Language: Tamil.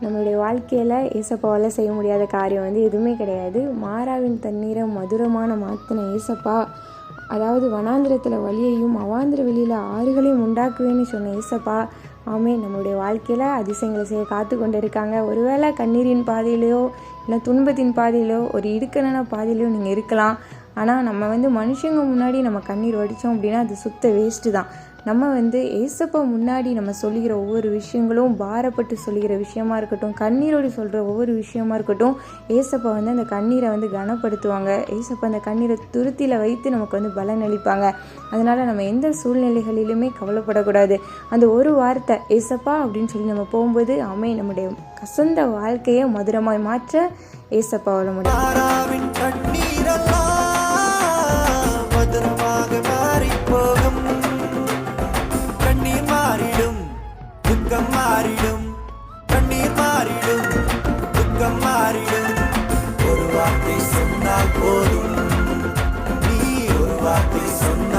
நம்மளுடைய வாழ்க்கையில் ஏசப்பாவால் செய்ய முடியாத காரியம் எதுவுமே கிடையாது. மாறாவின் தண்ணீரை மதுரமான மாற்றின ஏசப்பா, அதாவது வனாந்திரத்தில் வழியையும் அவாந்திர வெளியில் ஆறுகளையும் உண்டாக்குவேன்னு சொன்ன ஏசப்பா, ஆமே நம்மளுடைய வாழ்க்கையில் அதிசயங்களை செய்ய காத்து கொண்டு இருக்காங்க. ஒருவேளை கண்ணீரின் பாதையிலையோ இல்லை துன்பத்தின் பாதையிலோ ஒரு இடுக்கணான பாதையிலையோ நீங்கள் இருக்கலாம். ஆனால் நம்ம மனுஷங்க முன்னாடி நம்ம கண்ணீர் வடித்தோம் அப்படின்னா அது சுத்த வேஸ்ட்டு தான். நம்ம ஏசப்பா முன்னாடி நம்ம சொல்லிக்கிற ஒவ்வொரு விஷயங்களும் பாரப்பட்டு சொல்லிக்கிற விஷயமா இருக்கட்டும், கண்ணீரோடு சொல்கிற ஒவ்வொரு விஷயமா இருக்கட்டும், ஏசப்பா அந்த கண்ணீரை கனப்படுத்துவாங்க. ஏசப்பா அந்த கண்ணீரை துருத்தியில் வைத்து நமக்கு பலன் அளிப்பாங்க. அதனால் நம்ம எந்த சூழ்நிலைகளிலுமே கவலைப்படக்கூடாது. அந்த ஒரு வார்த்தை ஏசப்பா அப்படின்னு சொல்லி நம்ம போகும்போது நம்முடைய கசந்த வாழ்க்கையை மதுரமாய் மாற்ற ஏசப்பாவால் முடியும். துக்கம் மாறிடும், கண்ணீர் மாறிடும், துக்கம் மாறிடும். ஒரு வார்த்தை சொன்னால் போதும், நீ ஒரு வார்த்தை சொன்ன